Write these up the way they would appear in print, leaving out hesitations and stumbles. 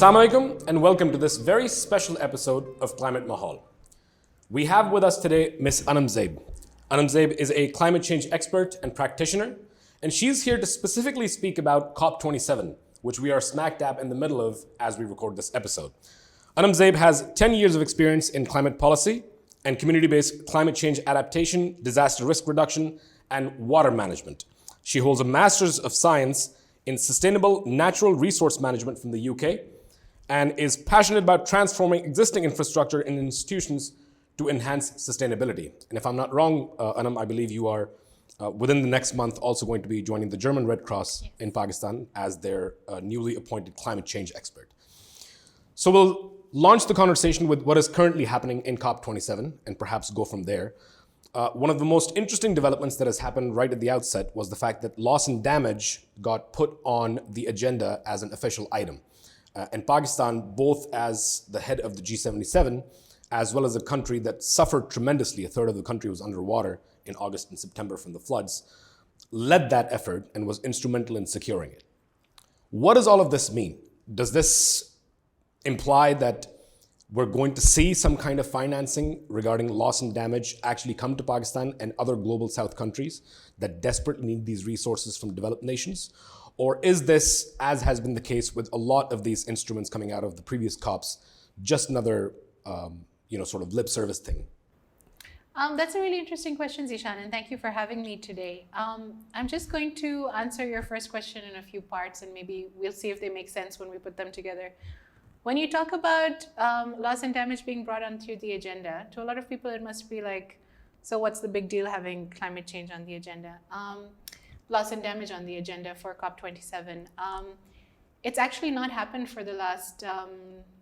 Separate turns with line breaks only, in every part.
Assalamu alaikum and welcome to this very special episode of Climate Mahal. We have with us today Ms. Anam Zeb. Anam Zeb is a climate change expert and practitioner, and she's here to specifically speak about COP27, which we are smack dab in the middle of as we record this episode. Anam Zeb has 10 years of experience in climate policy and community-based climate change adaptation, disaster risk reduction, and water management. She holds a Master's of Science in Sustainable Natural Resource Management from the UK and is passionate about transforming existing infrastructure and institutions to enhance sustainability. And if I'm not wrong, Anam, I believe you are within the next month also going to be joining the German Red Cross in Pakistan as their newly appointed climate change expert. So we'll launch the conversation with what is currently happening in COP27 and perhaps go from there. One of the most interesting developments that has happened right at the outset was the fact that loss and damage got put on the agenda as an official item. And Pakistan, both as the head of the G77, as well as a country that suffered tremendously, a third of the country was underwater in August and September from the floods, led that effort and was instrumental in securing it. What does all of this mean? Does this imply that we're going to see some kind of financing regarding loss and damage actually come to Pakistan and other global South countries that desperately need these resources from developed nations? Or is this, as has been the case with a lot of these instruments coming out of the previous COPs, just another sort of lip service thing?
That's a really interesting question, Zishan, and thank you for having me today. I'm just going to answer your first question in a few parts, and maybe we'll see if they make sense when we put them together. When you talk about loss and damage being brought onto the agenda, to a lot of people it must be like, so what's the big deal having climate change on the agenda? Loss and damage on the agenda for COP27. It's actually not happened for the last,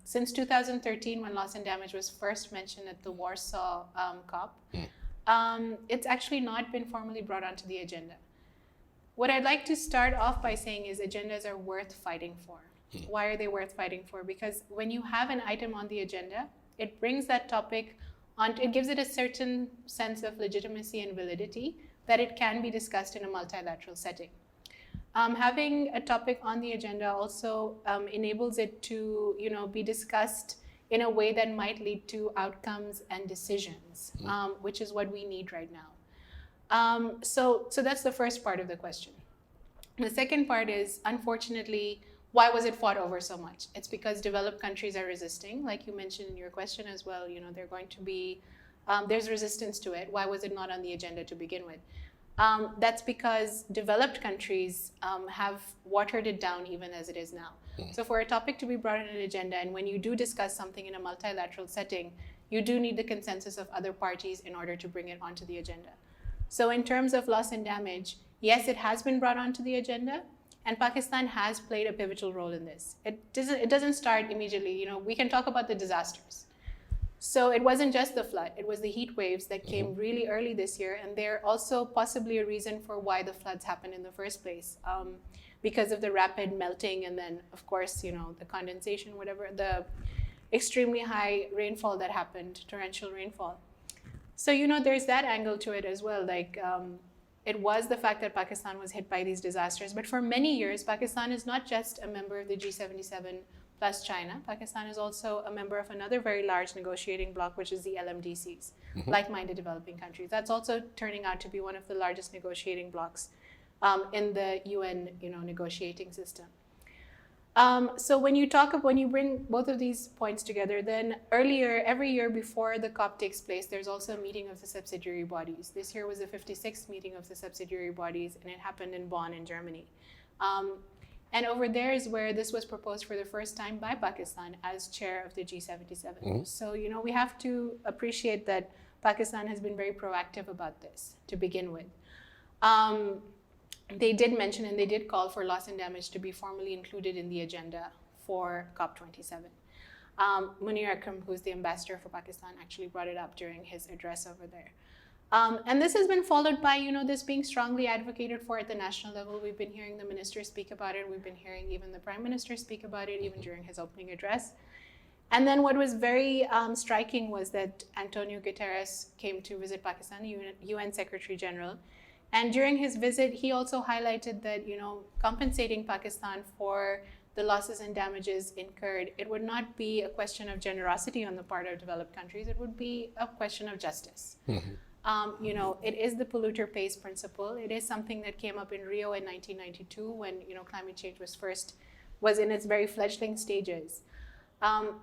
since 2013 when loss and damage was first mentioned at the Warsaw COP. It's actually not been formally brought onto the agenda. What I'd like to start off by saying is agendas are worth fighting for. Why are they worth fighting for? Because when you have an item on the agenda, it brings that topic on, it gives it a certain sense of legitimacy and validity that it can be discussed in a multilateral setting. Having a topic on the agenda also enables it to be discussed in a way that might lead to outcomes and decisions, which is what we need right now. So that's the first part of the question. The second part is, unfortunately, why was it fought over so much? It's because developed countries are resisting, like you mentioned in your question as well. They're going to be, there's resistance to it. Why was it not on the agenda to begin with? That's because developed countries have watered it down even as it is now. So for a topic to be brought on an agenda, and when you do discuss something in a multilateral setting, you do need the consensus of other parties in order to bring it onto the agenda. So in terms of loss and damage, yes, it has been brought onto the agenda, and Pakistan has played a pivotal role in this. It doesn't start immediately. We can talk about the disasters. So it wasn't just the flood, it was the heat waves that came really early this year, and they're also possibly a reason for why the floods happened in the first place, because of the rapid melting and then, of course, the condensation, whatever, the extremely high rainfall that happened, torrential rainfall. So, there's that angle to it as well. It was the fact that Pakistan was hit by these disasters, but for many years, Pakistan is not just a member of the G77 plus China. Pakistan is also a member of another very large negotiating bloc, which is the LMDCs, like-minded developing countries. That's also turning out to be one of the largest negotiating blocs in the UN, negotiating system. So when you bring both of these points together, then earlier, every year before the COP takes place, there's also a meeting of the subsidiary bodies. This year was the 56th meeting of the subsidiary bodies, and it happened in Bonn in Germany. And over there is where this was proposed for the first time by Pakistan as chair of the G77. So, we have to appreciate that Pakistan has been very proactive about this to begin with. They did mention and they did call for loss and damage to be formally included in the agenda for COP27. Munir Akram, who's the ambassador for Pakistan, actually brought it up during his address over there. And this has been followed by, this being strongly advocated for at the national level. We've been hearing the ministers speak about it. We've been hearing even the prime minister speak about it, even during his opening address. And then what was very striking was that Antonio Guterres came to visit Pakistan, UN Secretary General. And during his visit, he also highlighted that, compensating Pakistan for the losses and damages incurred, it would not be a question of generosity on the part of developed countries. It would be a question of justice. It is the polluter pays principle. It is something that came up in Rio in 1992 when climate change was in its very fledgling stages.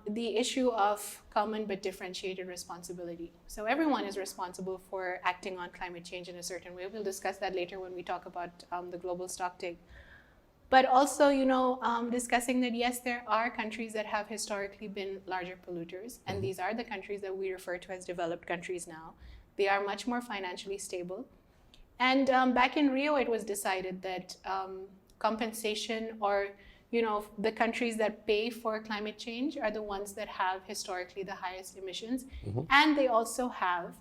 The issue of common but differentiated responsibility. So everyone is responsible for acting on climate change in a certain way. We'll discuss that later when we talk about the global stocktake. But also, discussing that yes, there are countries that have historically been larger polluters, and these are the countries that we refer to as developed countries now. They are much more financially stable. And back in Rio, it was decided that compensation or the countries that pay for climate change are the ones that have historically the highest emissions, and they also have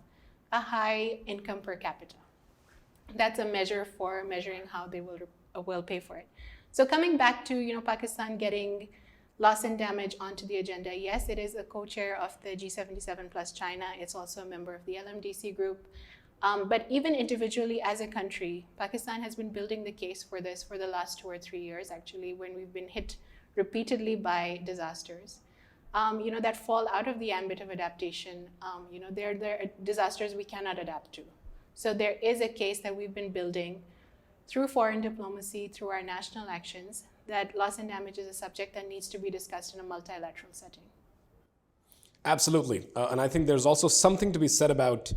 a high income per capita. That's a measure for measuring how they will pay for it. So coming back to Pakistan getting loss and damage onto the agenda, yes, it is a co-chair of the G77 plus China. It's also a member of the LMDC group. But even individually as a country, Pakistan has been building the case for this for the last 2 or 3 years, actually, when we've been hit repeatedly by disasters, that fall out of the ambit of adaptation. They're disasters we cannot adapt to. So there is a case that we've been building through foreign diplomacy, through our national actions, that loss and damage is a subject that needs to be discussed in a multilateral setting.
Absolutely. And I think there's also something to be said about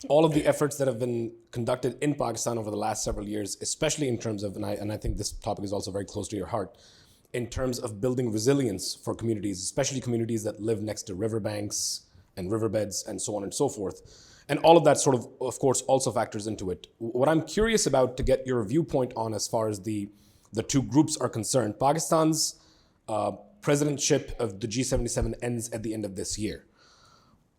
all of the efforts that have been conducted in Pakistan over the last several years, especially in terms of, and I think this topic is also very close to your heart, in terms of building resilience for communities, especially communities that live next to riverbanks and riverbeds and so on and so forth. And all of that of course, also factors into it. What I'm curious about to get your viewpoint on as far as the two groups are concerned, Pakistan's presidentship of the G77 ends at the end of this year.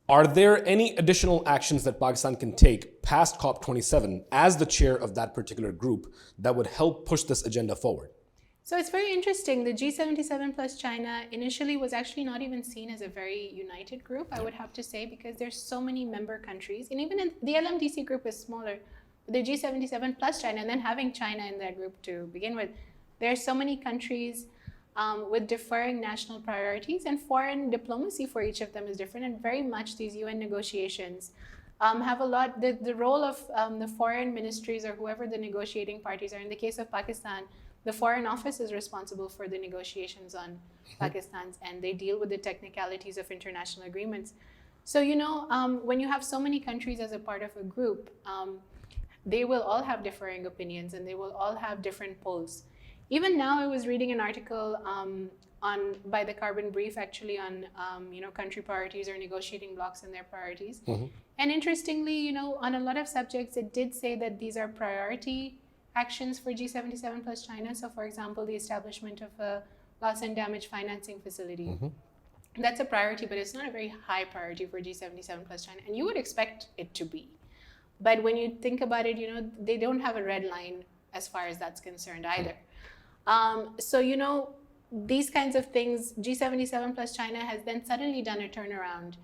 Are there any additional actions that Pakistan can take past COP27 as the chair of that particular group that would help push this agenda forward?
So it's very interesting. The G77 plus China initially was actually not even seen as a very united group, I would have to say, because there's so many member countries. And even in the LMDC group is smaller. The G77 plus China, and then having China in that group to begin with, there are so many countries with differing national priorities, and foreign diplomacy for each of them is different. And very much these UN negotiations have a lot, the role of the foreign ministries or whoever the negotiating parties are. In the case of Pakistan, the Foreign Office is responsible for the negotiations on Pakistan's end. They deal with the technicalities of international agreements. So, when you have so many countries as a part of a group, they will all have differing opinions and they will all have different polls. Even now, I was reading an article by the Carbon Brief, actually, on country priorities or negotiating blocs and their priorities. And interestingly, on a lot of subjects, it did say that these are priority actions for G77 plus China. So, for example, the establishment of a loss and damage financing facility. That's a priority, but it's not a very high priority for G77 plus China. And you would expect it to be. But when you think about it, they don't have a red line as far as that's concerned either. So, these kinds of things, G77 plus China has then suddenly done a turnaround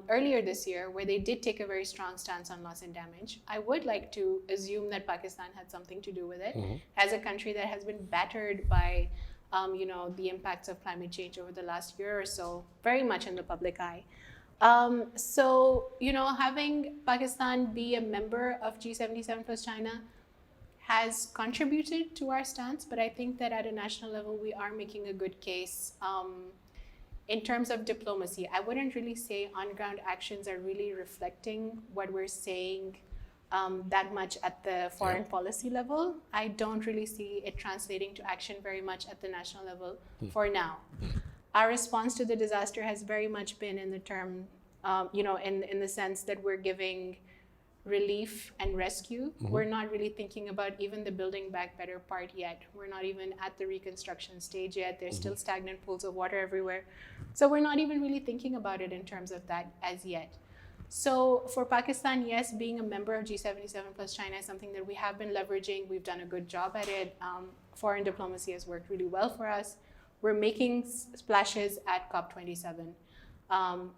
earlier this year where they did take a very strong stance on loss and damage. I would like to assume that Pakistan had something to do with it as a country that has been battered by the impacts of climate change over the last year or so, very much in the public eye. So, having Pakistan be a member of G77 plus China has contributed to our stance, but I think that at a national level, we are making a good case. In terms of diplomacy, I wouldn't really say on-ground actions are really reflecting what we're saying that much at the foreign policy level. I don't really see it translating to action very much at the national level for now. Our response to the disaster has very much been in the term, in the sense that we're giving relief and rescue. We're not really thinking about even the building back better part yet. We're not even at the reconstruction stage yet. There's still stagnant pools of water everywhere. So we're not even really thinking about it in terms of that as yet. So for Pakistan, yes, being a member of G77 plus China is something that we have been leveraging. We've done a good job at it. Foreign diplomacy has worked really well for us. We're making splashes at COP27.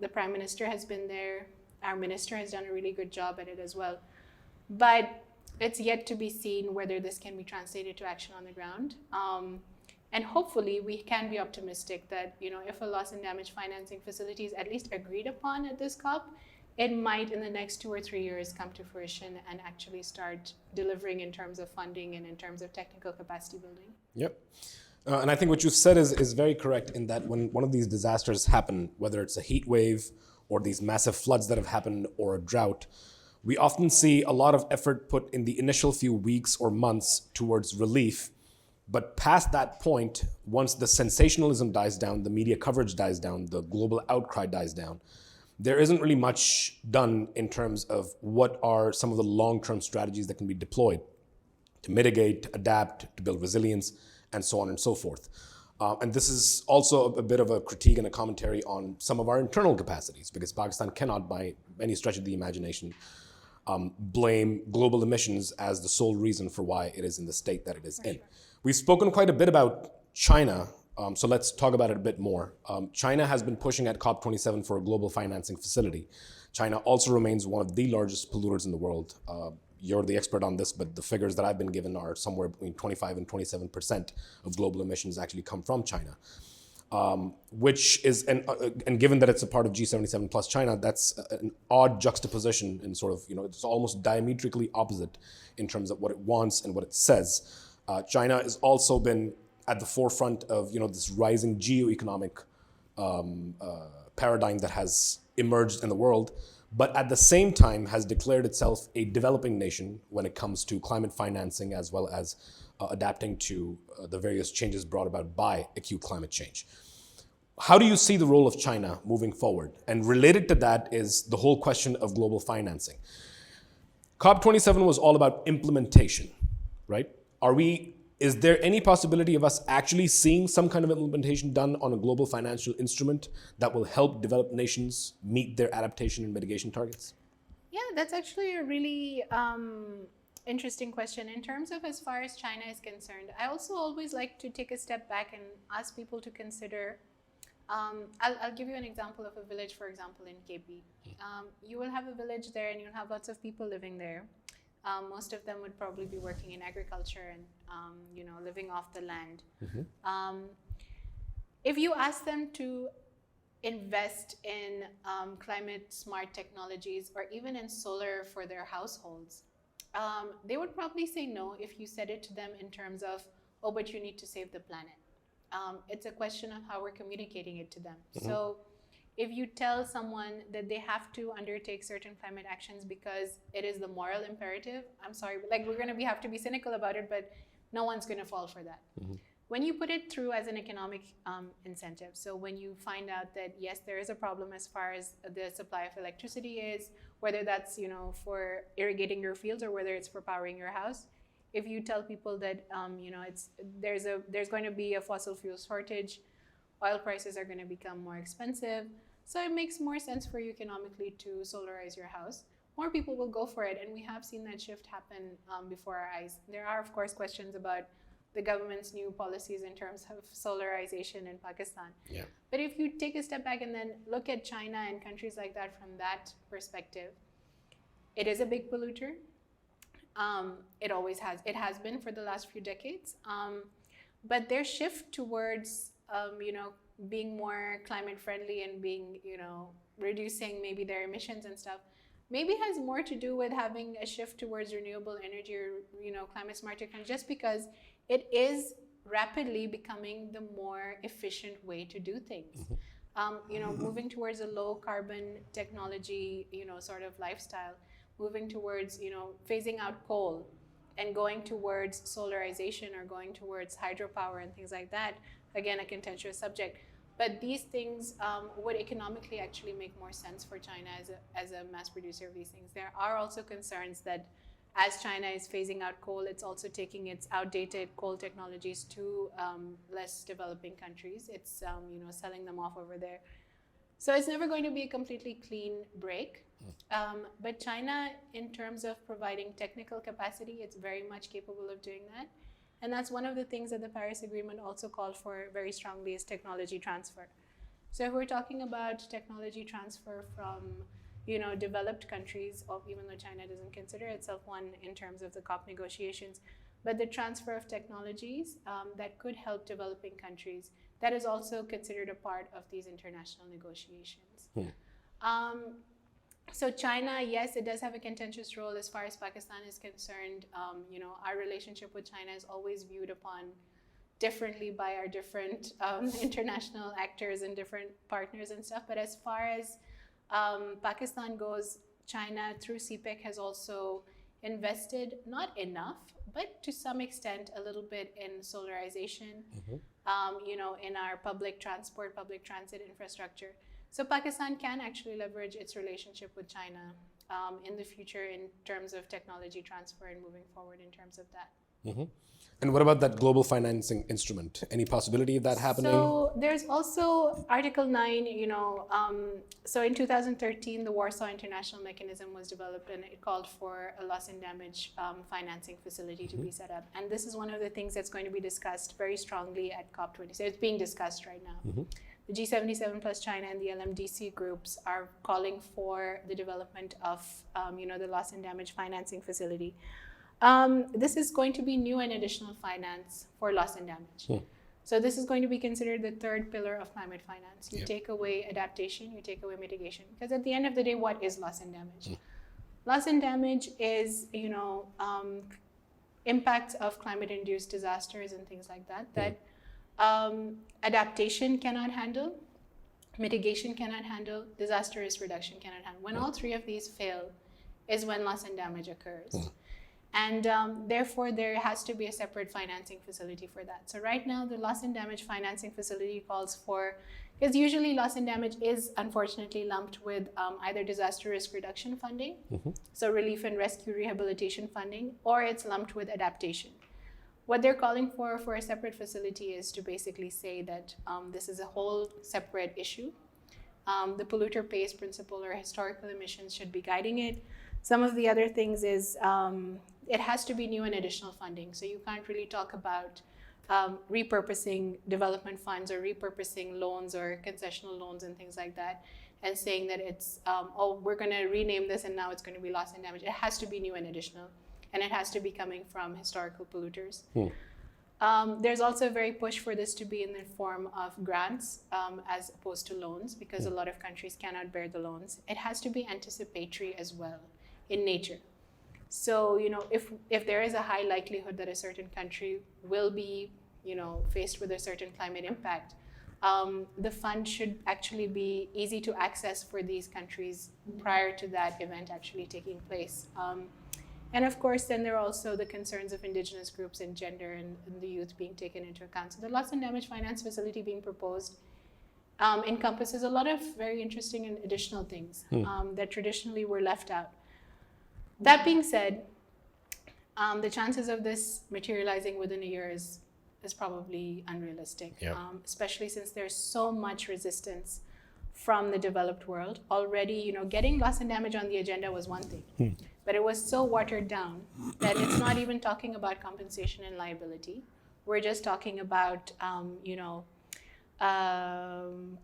The Prime Minister has been there. Our minister has done a really good job at it as well. But it's yet to be seen whether this can be translated to action on the ground. And hopefully we can be optimistic that, if a loss and damage financing facility is at least agreed upon at this COP, it might in the next 2 or 3 years come to fruition and actually start delivering in terms of funding and in terms of technical capacity building.
Yep. And I think what you said is very correct in that when one of these disasters happen, whether it's a heat wave or these massive floods that have happened or a drought, we often see a lot of effort put in the initial few weeks or months towards relief. But past that point, once the sensationalism dies down, the media coverage dies down, the global outcry dies down, there isn't really much done in terms of what are some of the long-term strategies that can be deployed to mitigate, adapt, to build resilience, and so on and so forth. And this is also a bit of a critique and a commentary on some of our internal capacities, because Pakistan cannot, by any stretch of the imagination, blame global emissions as the sole reason for why it is in the state that it is in. We've spoken quite a bit about China, so let's talk about it a bit more. China has been pushing at COP27 for a global financing facility. China also remains one of the largest polluters in the world. You're the expert on this, but the figures that I've been given are somewhere between 25 and 27% of global emissions actually come from China. Which is, and given that it's a part of G77 plus China, that's an odd juxtaposition and sort of, it's almost diametrically opposite in terms of what it wants and what it says. China has also been at the forefront of, this rising geo-economic paradigm that has emerged in the world, but at the same time has declared itself a developing nation when it comes to climate financing as well as adapting to the various changes brought about by acute climate change. How do you see the role of China moving forward? And related to that is the whole question of global financing. COP27 was all about implementation, right? Is there any possibility of us actually seeing some kind of implementation done on a global financial instrument that will help developed nations meet their adaptation and mitigation targets?
Yeah, that's actually a really interesting question. In terms of as far as China is concerned, I also always like to take a step back and ask people to consider. I'll give you an example of a village, for example, in KP. You will have a village there and you'll have lots of people living there. Most of them would probably be working in agriculture and living off the land. Mm-hmm. If you ask them to invest in climate smart technologies or even in solar for their households, they would probably say no if you said it to them in terms of, oh, but you need to save the planet. It's a question of how we're communicating it to them. Mm-hmm. So if you tell someone that they have to undertake certain climate actions because it is the moral imperative, I'm sorry, but we're going to have to be cynical about it, but no one's going to fall for that. Mm-hmm. When you put it through as an economic incentive, so when you find out that, yes, there is a problem as far as the supply of electricity is, whether that's, for irrigating your fields or whether it's for powering your house, if you tell people that, there's going to be a fossil fuel shortage, oil prices are going to become more expensive, so it makes more sense for you economically to solarize your house. More people will go for it, and we have seen that shift happen before our eyes. There are, of course, questions about the government's new policies in terms of solarization in Pakistan. Yeah. But if you take a step back and then look at China and countries like that from that perspective, it is a big polluter. It has been for the last few decades. But their shift towards being more climate friendly and being, reducing maybe their emissions and stuff, maybe has more to do with having a shift towards renewable energy or, climate smart technology, just because it is rapidly becoming the more efficient way to do things. Mm-hmm. Moving towards a low carbon technology, sort of lifestyle, moving towards, phasing out coal and going towards solarization or going towards hydropower and things like that. Again, a contentious subject. But these things would economically actually make more sense for China as a mass producer of these things. There are also concerns that as China is phasing out coal, it's also taking its outdated coal technologies to less developing countries. It's selling them off over there. So it's never going to be a completely clean break. But China, in terms of providing technical capacity, it's very much capable of doing that. And that's one of the things that the Paris Agreement also called for very strongly, is technology transfer. So if we're talking about technology transfer from, developed countries, even though China doesn't consider itself one in terms of the COP negotiations, but the transfer of technologies that could help developing countries, that is also considered a part of these international negotiations. So China, yes, it does have a contentious role as far as Pakistan is concerned. Our relationship with China is always viewed upon differently by our different international actors and different partners and stuff. But as far as Pakistan goes, China through CPEC has also invested, not enough, but to some extent a little bit in solarization, in our public transport, public transit infrastructure. So Pakistan can actually leverage its relationship with China in the future in terms of technology transfer and moving forward in terms of that.
And what about that global financing instrument? Any possibility of that happening?
So there's also Article 9, so in 2013, the Warsaw International Mechanism was developed, and it called for a loss and damage financing facility to be set up. And this is one of the things that's going to be discussed very strongly at COP26. It's being discussed right now. The G77 plus China and the LMDC groups are calling for the development of, the loss and damage financing facility. This is going to be new and additional finance for loss and damage. So this is going to be considered the third pillar of climate finance. You take away adaptation, you take away mitigation. Because at the end of the day, what is loss and damage? Loss and damage is, impacts of climate-induced disasters and things like that, that adaptation cannot handle, mitigation cannot handle, disaster risk reduction cannot handle. When all three of these fail is when loss and damage occurs. And therefore, there has to be a separate financing facility for that. So right now, the loss and damage financing facility calls for, because usually loss and damage is unfortunately lumped with either disaster risk reduction funding, so relief and rescue rehabilitation funding, or it's lumped with adaptation. What they're calling for a separate facility is to basically say that this is a whole separate issue. The polluter pays principle or historical emissions should be guiding it. Some of the other things is it has to be new and additional funding. So you can't really talk about repurposing development funds or repurposing loans or concessional loans and things like that and saying that it's, we're going to rename this and now it's going to be loss and damage. It has to be new and additional, and it has to be coming from historical polluters. There's also a very push for this to be in the form of grants as opposed to loans, because a lot of countries cannot bear the loans. It has to be anticipatory as well in nature. So, if there is a high likelihood that a certain country will be, faced with a certain climate impact, the fund should actually be easy to access for these countries prior to that event actually taking place. And of course, then there are also the concerns of indigenous groups and gender and the youth being taken into account. So the loss and damage finance facility being proposed encompasses a lot of very interesting and additional things that traditionally were left out. That being said, the chances of this materializing within a year is probably unrealistic, especially since there's so much resistance from the developed world. Already, getting loss and damage on the agenda was one thing, but it was so watered down that it's not even talking about compensation and liability. We're just talking about,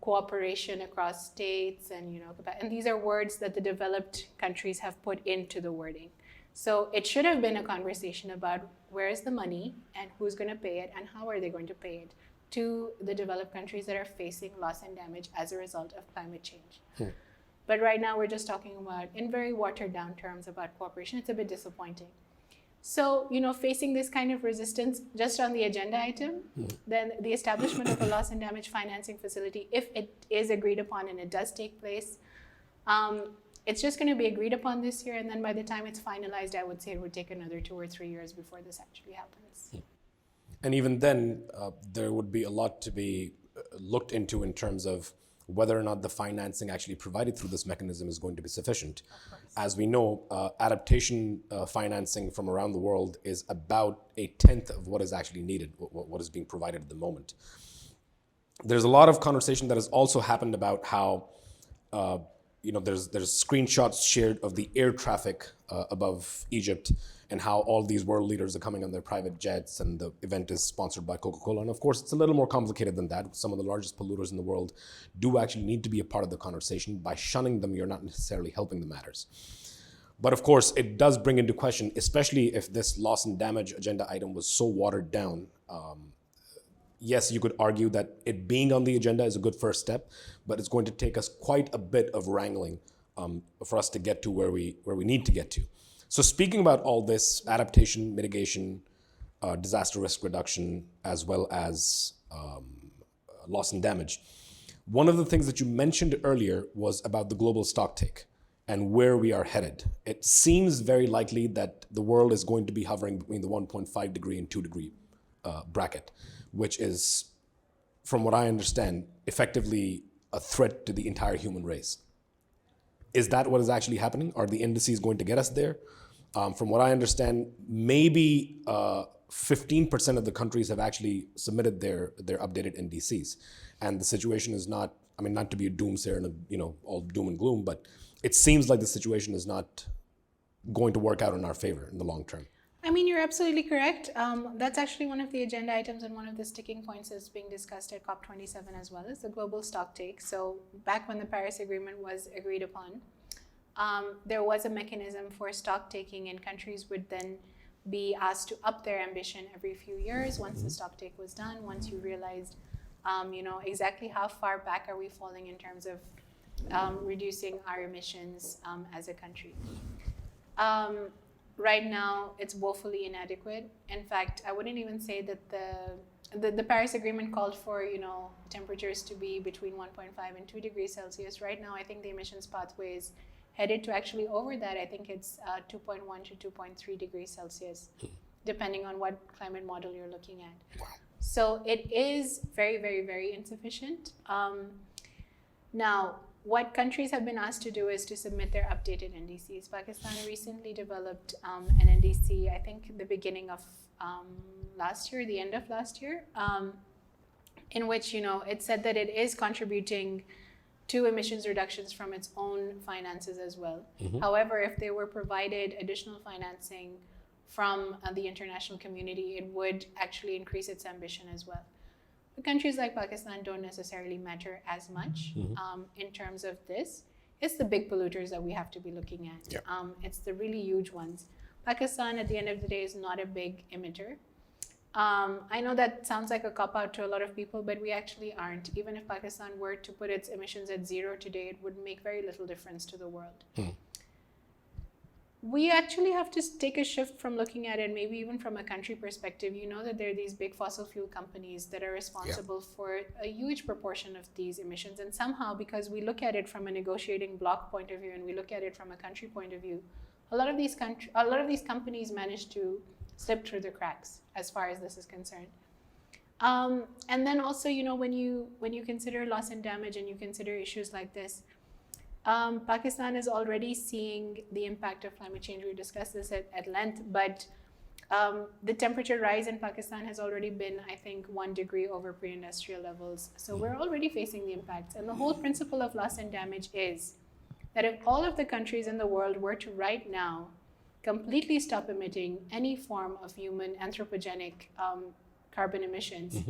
cooperation across states and these are words that the developed countries have put into the wording. So it should have been a conversation about where is the money and who's going to pay it and how are they going to pay it to the developed countries that are facing loss and damage as a result of climate change. But right now we're just talking about, in very watered down terms, about cooperation. It's a bit disappointing. So, facing this kind of resistance just on the agenda item, then the establishment of a loss and damage financing facility, if it is agreed upon and it does take place, it's just going to be agreed upon this year. And then by the time it's finalized, I would say it would take another 2 or 3 years before this actually happens.
And even then, there would be a lot to be looked into in terms of whether or not the financing actually provided through this mechanism is going to be sufficient. As we know, adaptation financing from around the world is about 1/10 of what is actually needed, what is being provided at the moment. There's a lot of conversation that has also happened about how, there's screenshots shared of the air traffic above Egypt and how all these world leaders are coming on their private jets, and the event is sponsored by Coca-Cola. And of course, it's a little more complicated than that. Some of the largest polluters in the world do actually need to be a part of the conversation. By shunning them, you're not necessarily helping the matters. But of course, it does bring into question, especially if this loss and damage agenda item was so watered down. Yes, you could argue that it being on the agenda is a good first step, but it's going to take us quite a bit of wrangling for us to get to where we need to get to. So speaking about all this, adaptation, mitigation, disaster risk reduction, as well as loss and damage, one of the things that you mentioned earlier was about the global stocktake and where we are headed. It seems very likely that the world is going to be hovering between the 1.5 degree and 2 degree bracket, which is, from what I understand, effectively a threat to the entire human race. Is that what is actually happening? Are the indices going to get us there? From what I understand, maybe 15% of the countries have actually submitted their updated indices. And the situation is not, I mean, not to be a doomsayer and all doom and gloom, but it seems like the situation is not going to work out in our favor in the long term.
I mean, you're absolutely correct. That's actually one of the agenda items and one of the sticking points that's being discussed at COP27 as well, is the global stocktake. So back when the Paris Agreement was agreed upon, there was a mechanism for stock taking, and countries would then be asked to up their ambition every few years once the stock take was done, once you realized exactly how far back are we falling in terms of reducing our emissions as a country. Right now, it's woefully inadequate. In fact, I wouldn't even say that the Paris Agreement called for temperatures to be between 1.5 and 2 degrees Celsius. Right now, I think the emissions pathway is headed to actually over that. I think it's 2.1 to 2.3 degrees Celsius, depending on what climate model you're looking at. Wow. So it is very, very, very insufficient. Now, what countries have been asked to do is to submit their updated NDCs. Pakistan recently developed an NDC, I think the beginning of last year, the end of last year, in which it said that it is contributing to emissions reductions from its own finances as well. However, if they were provided additional financing from the international community, it would actually increase its ambition as well. But countries like Pakistan don't necessarily matter as much in terms of this. It's the big polluters that we have to be looking at. Yep. It's the really huge ones. Pakistan, at the end of the day, is not a big emitter. I know that sounds like a cop-out to a lot of people, but we actually aren't. Even if Pakistan were to put its emissions at zero today, it would make very little difference to the world. We actually have to take a shift from looking at it, maybe even from a country perspective. You know that there are these big fossil fuel companies that are responsible for a huge proportion of these emissions. And somehow, because we look at it from a negotiating bloc point of view and we look at it from a country point of view, a lot of these companies manage to slip through the cracks as far as this is concerned. And then also, when you consider loss and damage and you consider issues like this, Pakistan is already seeing the impact of climate change. We discussed this at length, but the temperature rise in Pakistan has already been, I think, 1 degree over pre-industrial levels. So we're already facing the impacts. And the whole principle of loss and damage is that if all of the countries in the world were to right now completely stop emitting any form of human anthropogenic carbon emissions,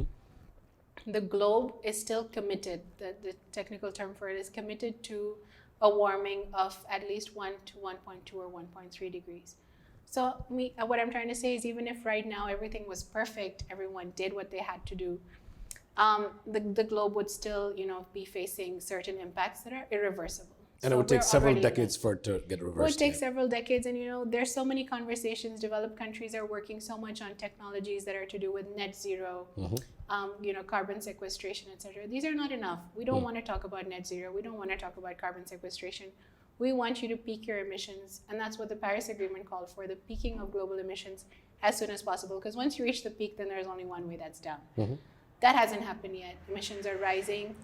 the globe is still committed, the technical term for it is committed to a warming of at least 1 to 1.2 or 1.3 degrees. So what I'm trying to say is, even if right now everything was perfect, everyone did what they had to do, the globe would still be facing certain impacts that are irreversible.
And so it would take several decades for it to get reversed.
It would take several decades, and there's so many conversations. Developed countries are working so much on technologies that are to do with net zero, carbon sequestration, etc. These are not enough. We don't want to talk about net zero. We don't want to talk about carbon sequestration. We want you to peak your emissions, and that's what the Paris Agreement called for, the peaking of global emissions as soon as possible. Because once you reach the peak, then there's only one way, that's down. That hasn't happened yet. Emissions are rising.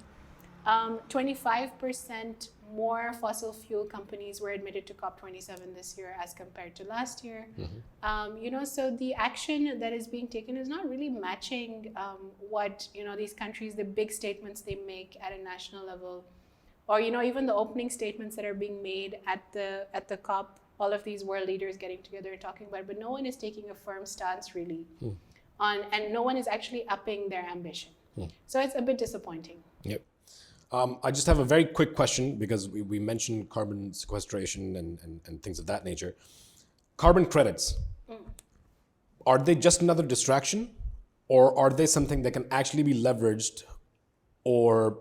25% more fossil fuel companies were admitted to COP27 this year as compared to last year. So the action that is being taken is not really matching what these countries, the big statements they make at a national level, or even the opening statements that are being made at the COP. All of these world leaders getting together and talking about it, but no one is taking a firm stance really and no one is actually upping their ambition. So it's a bit disappointing.
Yep. I just have a very quick question because we mentioned carbon sequestration and things of that nature. Carbon credits, are they just another distraction, or are they something that can actually be leveraged or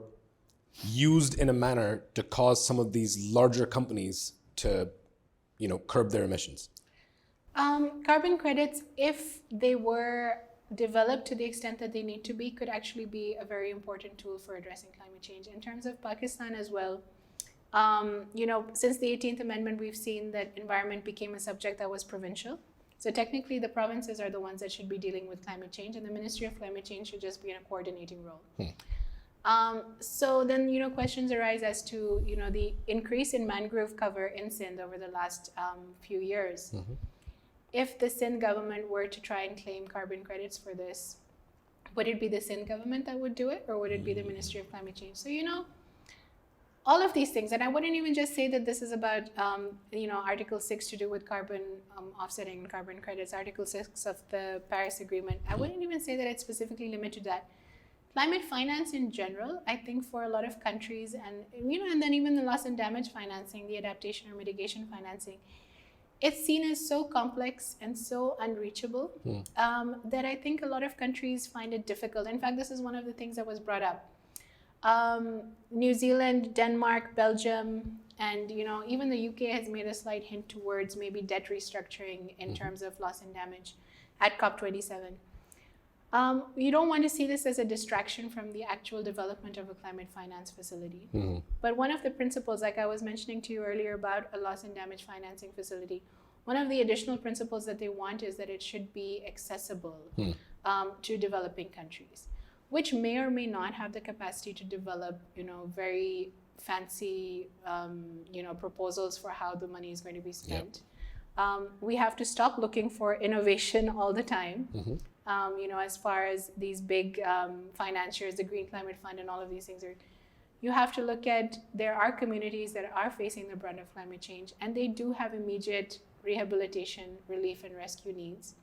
used in a manner to cause some of these larger companies to, curb their emissions?
Carbon credits, if they were developed to the extent that they need to be, could actually be a very important tool for addressing climate change. In terms of Pakistan as well, since the 18th Amendment, we've seen that environment became a subject that was provincial. So technically, the provinces are the ones that should be dealing with climate change, and the Ministry of Climate Change should just be in a coordinating role. So then, questions arise as to, the increase in mangrove cover in Sindh over the last few years. If the Sindh government were to try and claim carbon credits for this, would it be the Sindh government that would do it, or would it be the Ministry of Climate Change? So, all of these things, and I wouldn't even just say that this is about, Article 6 to do with carbon offsetting and carbon credits, Article 6 of the Paris Agreement. I wouldn't even say that it's specifically limited to that. Climate finance in general, I think for a lot of countries, and then even the loss and damage financing, the adaptation or mitigation financing, it's seen as so complex and so unreachable that I think a lot of countries find it difficult. In fact, this is one of the things that was brought up. New Zealand, Denmark, Belgium, and even the UK has made a slight hint towards maybe debt restructuring in terms of loss and damage at COP27. You don't want to see this as a distraction from the actual development of a climate finance facility. But one of the principles, like I was mentioning to you earlier about a loss and damage financing facility, one of the additional principles that they want is that it should be accessible to developing countries, which may or may not have the capacity to develop, very fancy, proposals for how the money is going to be spent. We have to stop looking for innovation all the time. As far as these big financiers, the Green Climate Fund and all of these things you have to look at, there are communities that are facing the brunt of climate change, and they do have immediate rehabilitation, relief, and rescue needs.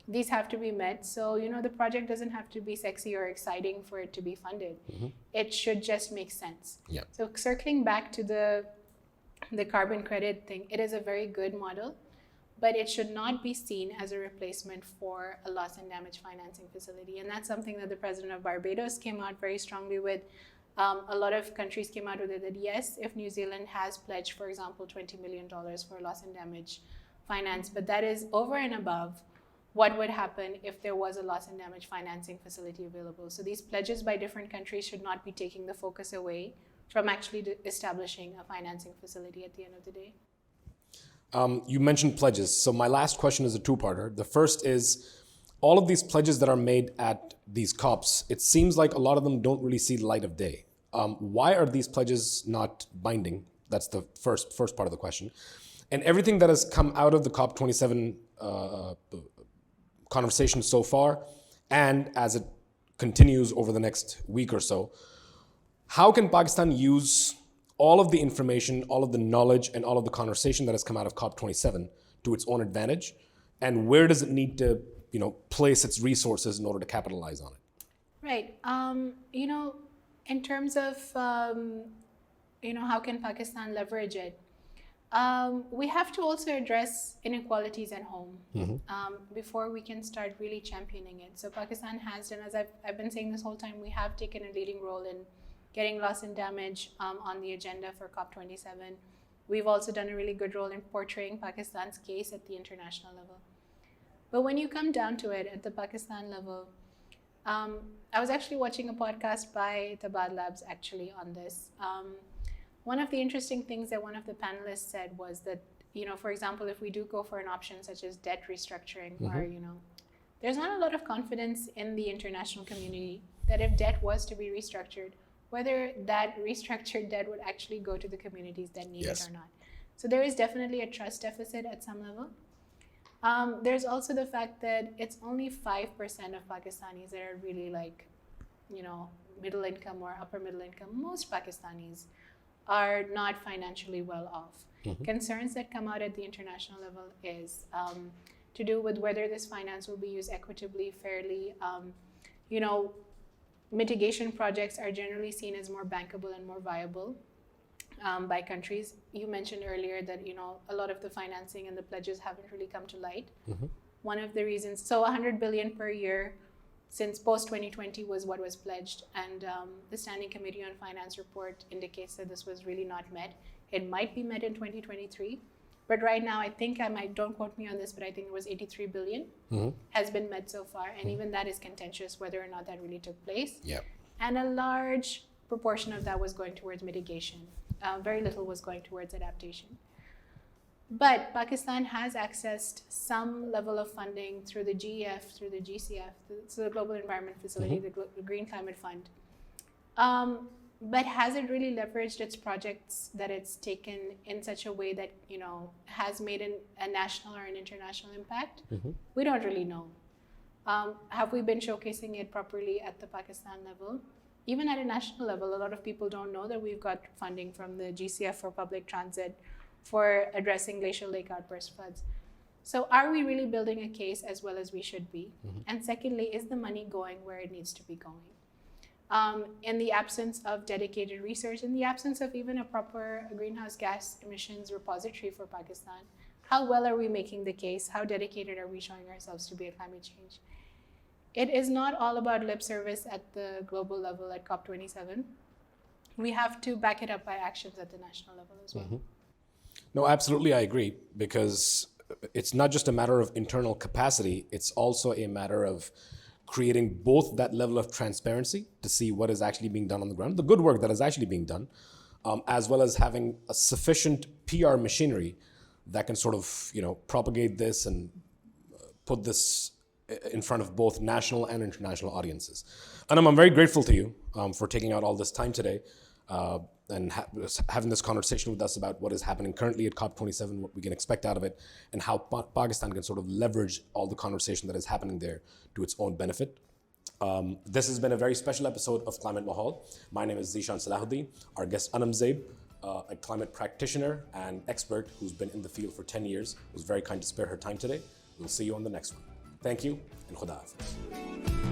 These have to be met. So, the project doesn't have to be sexy or exciting for it to be funded. It should just make sense. So circling back to the carbon credit thing, it is a very good model, but it should not be seen as a replacement for a loss and damage financing facility. And that's something that the president of Barbados came out very strongly with. A lot of countries came out with it that yes, if New Zealand has pledged, for example, $20 million for loss and damage finance, but that is over and above what would happen if there was a loss and damage financing facility available. So these pledges by different countries should not be taking the focus away from actually establishing a financing facility at the end of the day.
You mentioned pledges. So my last question is a two-parter. The first is, all of these pledges that are made at these COPs, it seems like a lot of them don't really see the light of day. Why are these pledges not binding? That's the first part of the question. And everything that has come out of the COP27 conversation so far, and as it continues over the next week or so, how can Pakistan use all of the information, all of the knowledge, and all of the conversation that has come out of COP27 to its own advantage? And where does it need to, place its resources in order to capitalize on it?
Right. In terms of, how can Pakistan leverage it? We have to also address inequalities at home before we can start really championing it. So Pakistan has done, as I've been saying this whole time, we have taken a leading role in getting loss and damage on the agenda for COP27. We've also done a really good role in portraying Pakistan's case at the international level. But when you come down to it at the Pakistan level, I was actually watching a podcast by the Bad Labs actually on this. One of the interesting things that one of the panelists said was that, for example, if we do go for an option such as debt restructuring, or, there's not a lot of confidence in the international community that if debt was to be restructured, whether that restructured debt would actually go to the communities that need it or not. So there is definitely a trust deficit at some level. There's also the fact that it's only 5% of Pakistanis that are really middle income or upper middle income. Most Pakistanis are not financially well off. Concerns that come out at the international level is to do with whether this finance will be used equitably, fairly. mitigation projects are generally seen as more bankable and more viable by countries. You mentioned earlier that a lot of the financing and the pledges haven't really come to light. One of the reasons, so 100 billion per year since post 2020 was what was pledged, and the Standing Committee on Finance report indicates that this was really not met. It might be met in 2023, but right now don't quote me on this, but I think it was 83 billion has been met so far, and even that is contentious whether or not that really took place.
Yep.
And a large proportion of that was going towards mitigation. Very little was going towards adaptation. But Pakistan has accessed some level of funding through the GEF, through the GCF, so the Global Environment Facility, the Green Climate Fund. But has it really leveraged its projects that it's taken in such a way that has made a national or an international impact? We don't really know. Have we been showcasing it properly at the Pakistan level? Even at a national level, a lot of people don't know that we've got funding from the GCF for public transit for addressing glacial lake outburst floods. So are we really building a case as well as we should be? And secondly, is the money going where it needs to be going? In the absence of dedicated research, in the absence of even a proper greenhouse gas emissions repository for Pakistan, how well are we making the case? How dedicated are we showing ourselves to be a climate change? It is not all about lip service at the global level at COP27. We have to back it up by actions at the national level as well.
No, absolutely, I agree, because it's not just a matter of internal capacity, it's also a matter of creating both that level of transparency to see what is actually being done on the ground, the good work that is actually being done, as well as having a sufficient PR machinery that can sort of, propagate this and put this in front of both national and international audiences. Anam, I'm very grateful to you for taking out all this time today and having this conversation with us about what is happening currently at COP27, what we can expect out of it, and how Pakistan can sort of leverage all the conversation that is happening there to its own benefit. This has been a very special episode of Climate Mahal. My name is Zishan Salahuddin. Our guest Anam Zeb, a climate practitioner and expert who's been in the field for 10 years, was very kind to spare her time today. We'll see you on the next one. Thank you, and Khuda Hafiz.